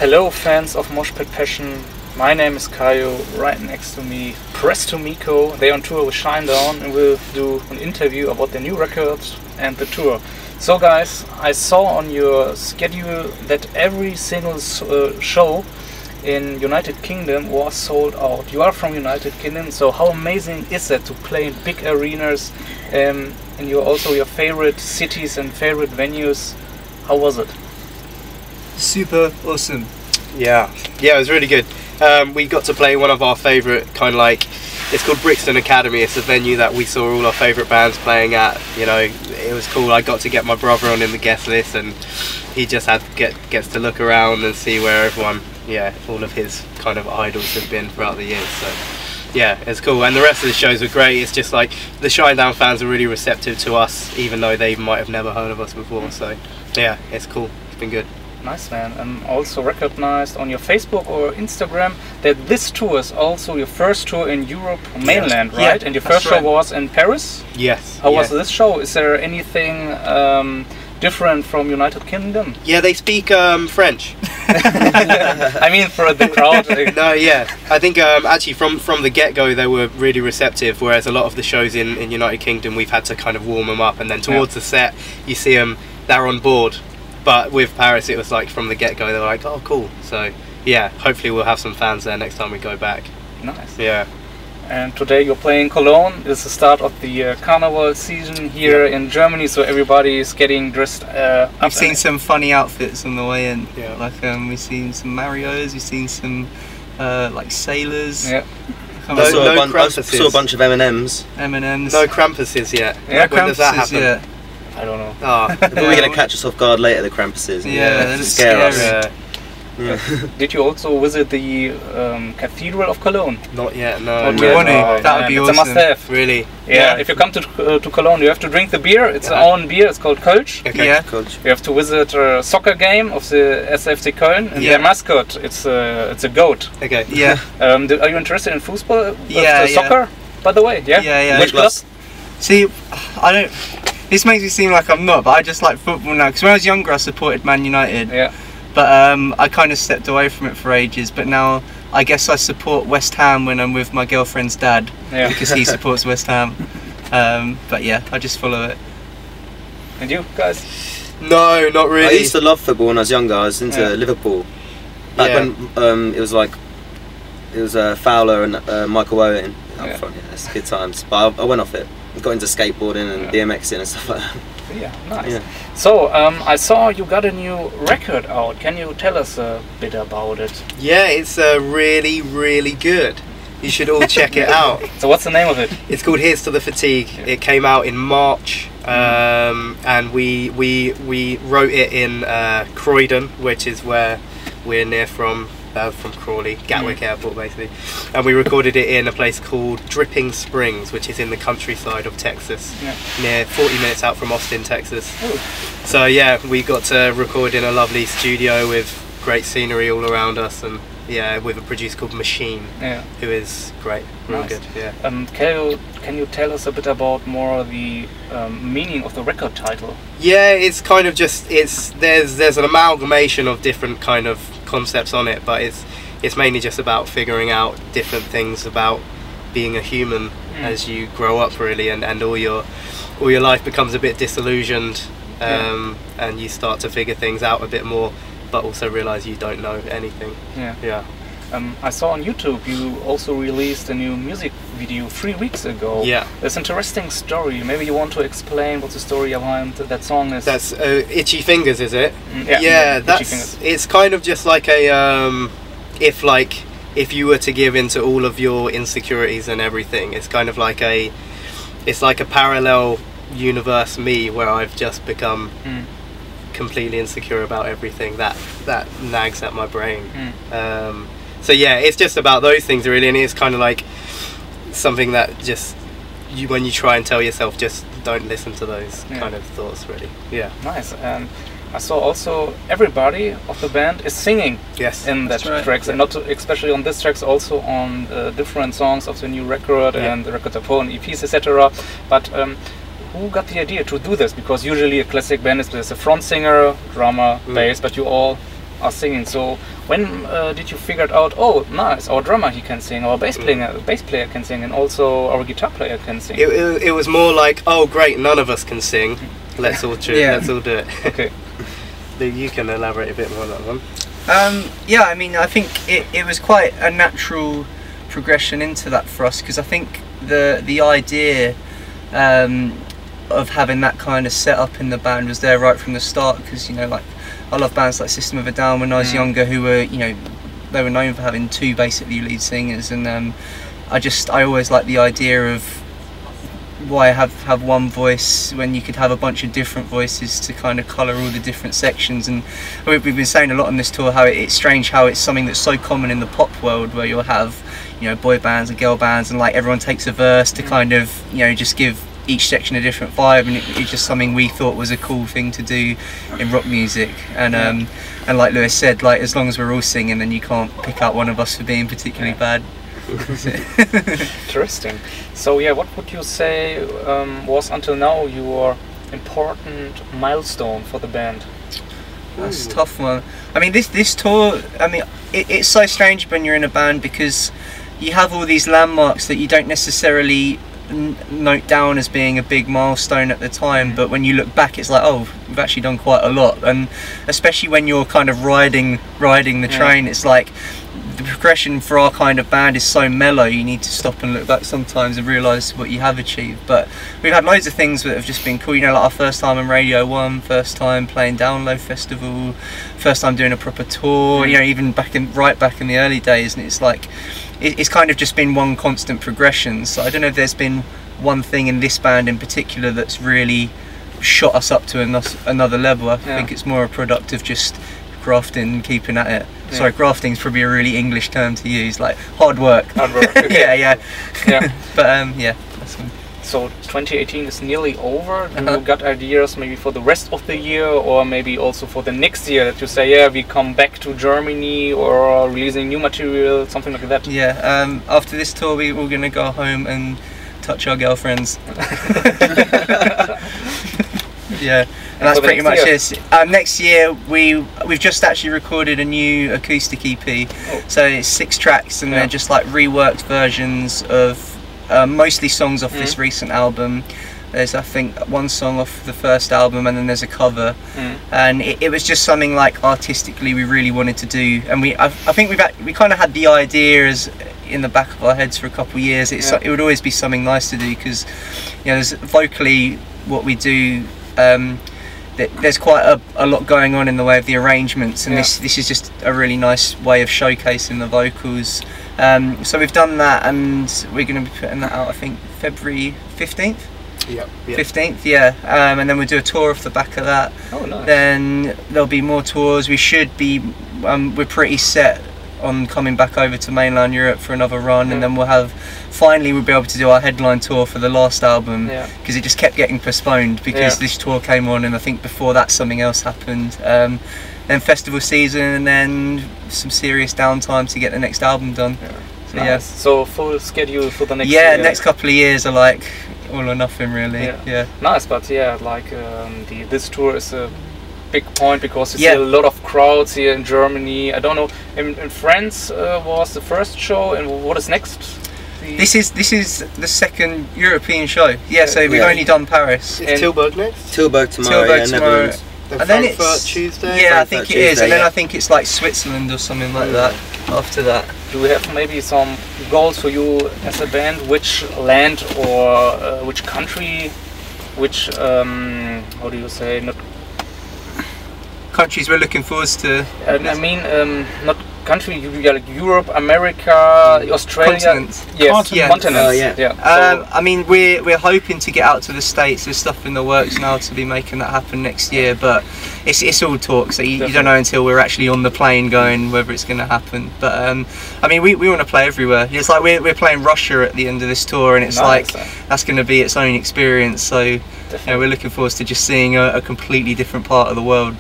Hello fans of Moshpit Passion, my name is Kayo, right next to me Presto MECO. They're on tour with Shinedown and we'll do an interview about their new records and the tour. So guys, I saw on your schedule that every single show in United Kingdom was sold out. You are from United Kingdom, so how amazing is that to play in big arenas and also your favorite cities and favorite venues? How was it? Super awesome. Yeah, it was really good. We got to play one of our favourite kind of like, it's called Brixton Academy. It's a venue that we saw all our favourite bands playing at. You know, it was cool. I got to get my brother on in the guest list, and he just gets to look around and see where everyone, all of his kind of idols have been throughout the years. So yeah, it's cool. And the rest of the shows were great. It's just like the Shinedown fans are really receptive to us, even though they might have never heard of us before. So yeah, it's cool. It's been good. Nice, man. And also recognized on your Facebook or Instagram that this tour is also your first tour in Europe mainland, right? Yeah, and your first show was in Paris? Yes. How was this show? Is there anything different from United Kingdom? Yeah, they speak French. I mean, for the crowd. No, yeah. I think actually from the get-go they were really receptive, whereas a lot of the shows in United Kingdom we've had to kind of warm them up, and then towards the set you see them, they're on board. But with Paris it was like from the get-go they were like, oh cool. So yeah, hopefully we'll have some fans there next time we go back. Nice. Yeah. And today you're playing Cologne. It's the start of the carnival season here in Germany, so everybody is getting dressed up. We've seen some funny outfits on the way in. Yeah. Like we've seen some Marios, we've seen some like sailors. Yeah. I saw a bunch of M&Ms. M&Ms. No Krampuses yet. Yeah, when does that happen? Yeah. I don't know. Oh. They're probably going to catch us off guard later, the Krampuses. Yeah, to scare us. Yeah. Did you also visit the Cathedral of Cologne? Not yet, no. Do you want to? That would be it's awesome. a must-have. Really? Yeah. If you come to Cologne, you have to drink the beer. It's our own beer. It's called Kölsch. Okay. Yeah. You have to visit a soccer game of the SFC Köln, and their mascot, it's a goat. Okay. Yeah. Are you interested in football? Yeah. Soccer, by the way. Yeah. Yeah. Which club? See, I don't. This makes me seem like I'm not, but I just like football now. Because when I was younger, I supported Man United. Yeah. But I kind of stepped away from it for ages. But now I guess I support West Ham when I'm with my girlfriend's dad, because he supports West Ham. But yeah, I just follow it. And you guys? No, not really. I used to love football when I was younger. I was into Liverpool. Back when it was Fowler and Michael Owen up front. Yeah, it's good times. But I went off it. Got into skateboarding and BMXing and stuff like that. Yeah, nice. Yeah. So, I saw you got a new record out. Can you tell us a bit about it? Yeah, it's really, really good. You should all check it out. So what's the name of it? It's called Here's to the Fatigue. It came out in March, and we wrote it in Croydon, which is where we're near from Crawley, Gatwick Airport basically, and we recorded it in a place called Dripping Springs, which is in the countryside of Texas, near 40 minutes out from Austin, Texas. Ooh. So yeah, we got to record in a lovely studio with great scenery all around us, and with a producer called Machine, who is great, real good. Yeah. Can you tell us a bit about more the meaning of the record title? Yeah, it's kind of just there's an amalgamation of different kind of concepts on it, but it's mainly just about figuring out different things about being a human as you grow up, really, and all your life becomes a bit disillusioned, and you start to figure things out a bit more, but also realize you don't know anything. I saw on YouTube you also released a new music video 3 weeks ago. Yeah. It's an interesting story. Maybe you want to explain what the story behind that song is. That's Itchy Fingers, is it? Yeah, it's kind of just like a if you were to give into all of your insecurities and everything, it's kind of like a parallel universe me where I've just become completely insecure about everything that nags at my brain. So yeah, it's just about those things really, and it's kind of like something that just when you try and tell yourself, just don't listen to those kind of thoughts, really. Yeah. Nice. And I saw also everybody of the band is singing in that tracks, and not especially on this tracks, also on different songs of the new record and the record upon EPs, etc. But who got the idea to do this? Because usually a classic band is there's a front singer, drummer, bass, but you all are singing. So when did you figure out, oh nice, our drummer he can sing, our bass player can sing, and also our guitar player can sing? It was more like, oh great, none of us can sing. Let's all do it. Okay. You can elaborate a bit more on that one. Yeah, I mean, I think it was quite a natural progression into that for us, because I think the idea of having that kind of setup in the band was there right from the start, because, you know, like, I love bands like System of a Down when I was younger, who were, you know, they were known for having two basically lead singers, and I always liked the idea of why have one voice when you could have a bunch of different voices to kind of colour all the different sections. And we've been saying a lot on this tour how it's strange how it's something that's so common in the pop world, where you'll have, you know, boy bands and girl bands, and like everyone takes a verse to kind of, you know, just give each section a different vibe, and it's just something we thought was a cool thing to do in rock music. And like Lewis said, like, as long as we're all singing, then you can't pick out one of us for being particularly bad. Interesting. So yeah, what would you say was until now your important milestone for the band? That's a tough one. I mean, this tour, I mean, it's so strange when you're in a band, because you have all these landmarks that you don't necessarily note down as being a big milestone at the time, but when you look back, it's like, oh, we've actually done quite a lot. And especially when you're kind of riding the train, it's like, the progression for our kind of band is so mellow, you need to stop and look back sometimes and realise what you have achieved. But we've had loads of things that have just been cool, you know, like our first time on Radio 1, first time playing Download Festival, first time doing a proper tour, you know, even right back in the early days. And it's like, it's kind of just been one constant progression. So I don't know if there's been one thing in this band in particular that's really shot us up to another level. I think it's more a product of just grafting and keeping at it. Sorry, grafting is probably a really English term to use, like hard work. Hard work. Okay. yeah. But yeah, that's one. So 2018 is nearly over. Do you got ideas maybe for the rest of the year, or maybe also for the next year, that you say, yeah, we come back to Germany, or releasing new material, something like that? Yeah, after this tour we're going to go home and touch our girlfriends. Yeah, and that's pretty much it. Next year we've just actually recorded a new acoustic EP. So it's 6 tracks, and they're just like reworked versions of mostly songs off this recent album. There's, I think, one song off the first album, and then there's a cover. And it was just something like artistically we really wanted to do, and I think we kind of had the idea as in the back of our heads for a couple of years. It would always be something nice to do, because, you know, there's vocally what we do. There's quite a lot going on in the way of the arrangements, and this is just a really nice way of showcasing the vocals. So we've done that, and we're going to be putting that out, I think, February 15th? Yeah. 15th, yeah. And then we'll do a tour off the back of that. Oh, nice. Then there'll be more tours. We should be, we're pretty set on coming back over to mainland Europe for another run, and then finally we'll be able to do our headline tour for the last album, because it just kept getting postponed because this tour came on, and I think before that something else happened. Then festival season, and then some serious downtime to get the next album done. So, nice. So full schedule for the next year. Yeah, next couple of years are like all or nothing really. Yeah. Nice, but like this tour is a big point, because you see a lot of crowds here in Germany. I don't know, in France was the first show, and what is next? This is the second European show. Yeah, so we've only done Paris. Is Tilburg next? Tilburg tomorrow. Netherlands. And then Frankfurt Tuesday. Yeah, I think it is, and then I think it's like Switzerland or something like that after that. Do we have maybe some goals for you as a band? Which land or which country? Which how do you say? Not countries we're looking forward to. I mean, not country, like Europe, America, Australia. Continent. Yes, continents. I mean, we're hoping to get out to the States. There's stuff in the works now to be making that happen next year, but it's all talk, so you don't know until we're actually on the plane going whether it's going to happen. But I mean, we want to play everywhere. It's like we're playing Russia at the end of this tour, and it's like that's going to be its own experience. So you know, we're looking forward to just seeing a completely different part of the world.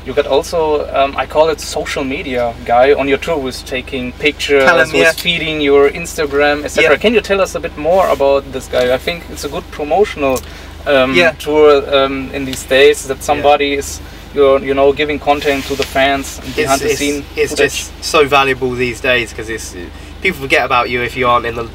You got also, I call it social media guy on your tour, who's taking pictures, who's feeding your Instagram, etc. Can you tell us a bit more about this guy? I think it's a good promotional tour in these days, that somebody is you're giving content to the fans and behind the scene. It's just so valuable these days because people forget about you if you aren't in the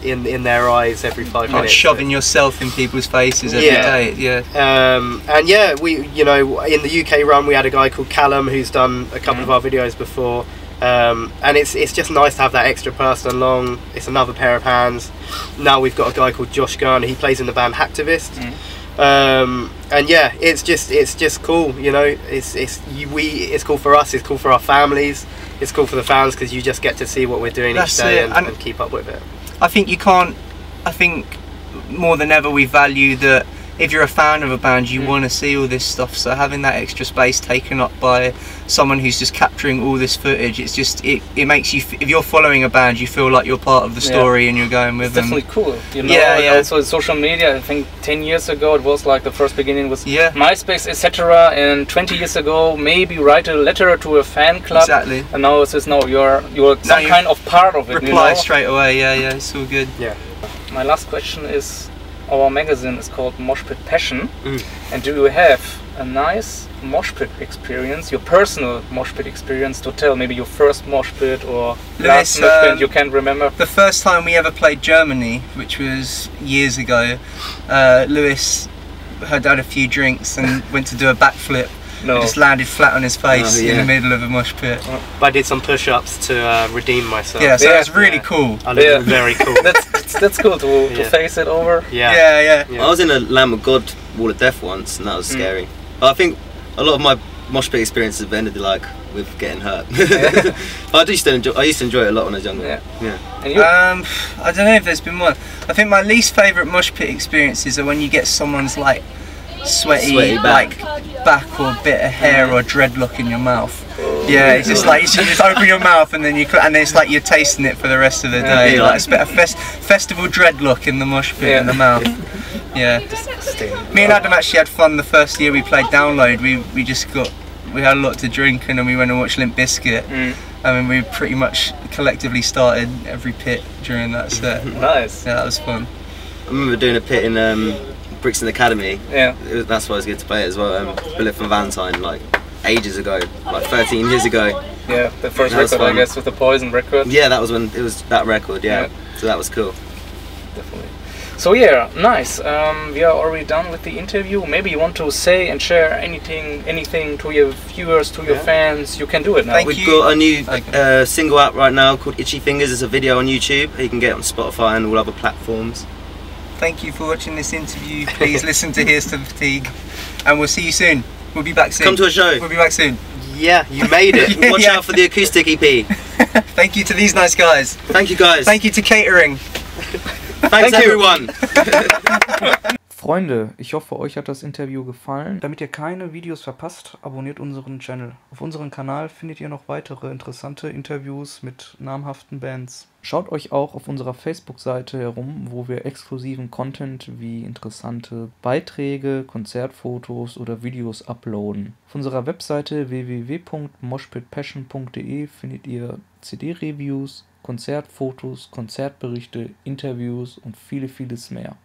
in their eyes every 5 minutes. Shoving yourself in people's faces every day. And yeah, we in the UK run we had a guy called Callum who's done a couple of our videos before. And it's just nice to have that extra person along. It's another pair of hands. Now we've got a guy called Josh Garner. He plays in the band Hacktivist. And yeah, it's just cool. It's cool for us. It's cool for our families. It's cool for the fans because you just get to see what we're doing each day and keep up with it. I think more than ever we value that. If you're a fan of a band, you want to see all this stuff, so having that extra space taken up by someone who's just capturing all this footage, it makes you, if you're following a band, you feel like you're part of the story and you're going with them. Definitely cool, and also social media, I think 10 years ago it was like the first beginning was MySpace, etc., and 20 years ago maybe write a letter to a fan club, and now it's just, you're some kind of part of it. Reply straight away, it's all good. My last question is, our magazine is called Moshpit Passion, and do you have a nice moshpit experience, your personal moshpit experience to tell? Maybe your first moshpit or last moshpit you can remember? The first time we ever played Germany, which was years ago, Lewis had had a few drinks and went to do a backflip. He just landed flat on his face in the middle of a mosh pit. I did some push-ups to redeem myself. Yeah, so it's really cool. Very cool. That's cool to face it over. Yeah. I was in a Lamb of God Wall of Death once, and that was scary. But I think a lot of my mosh pit experiences have ended with getting hurt. But I used to enjoy it a lot when I was younger. And you? I don't know if there's been one. I think my least favourite mosh pit experiences are when you get someone's sweaty back or bit of hair or dreadlock in your mouth. It's just like you just open your mouth and then it's like you're tasting it for the rest of the day. It's a bit of festival dreadlock in the mosh pit in the mouth. Disgusting. Me and Adam actually had fun the first year we played Download. We had a lot to drink and then we went and watched Limp Bizkit. I mean, we pretty much collectively started every pit during that set. Nice. Yeah, that was fun. I remember doing a pit in Brixton Academy. That's why I was good to play it as well. Billet from Valentine, ages ago, 13 years ago. Yeah, the first record, I guess, with the Poison record. Yeah, that was when it was that record. So that was cool. Definitely. So nice. We are already done with the interview. Maybe you want to say and share anything to your viewers, to your fans. You can do it now. We've got a new single out right now called Itchy Fingers. It's a video on YouTube. You can get it on Spotify and all other platforms. Thank you for watching this interview. Please listen to Here's to the Fatigue, and we'll see you soon. We'll be back soon. Come to a show. We'll be back soon. Yeah, you made it. Watch out for the acoustic EP. Thank you to these nice guys. Thank you guys. Thank you to catering. Thanks everyone. Freunde, ich hoffe, euch hat das Interview gefallen. Damit ihr keine Videos verpasst, abonniert unseren Channel. Auf unserem Kanal findet ihr noch weitere interessante Interviews mit namhaften Bands. Schaut euch auch auf unserer Facebook-Seite herum, wo wir exklusiven Content wie interessante Beiträge, Konzertfotos oder Videos uploaden. Auf unserer Webseite www.moshpitpassion.de findet ihr CD-Reviews, Konzertfotos, Konzertberichte, Interviews und vieles mehr.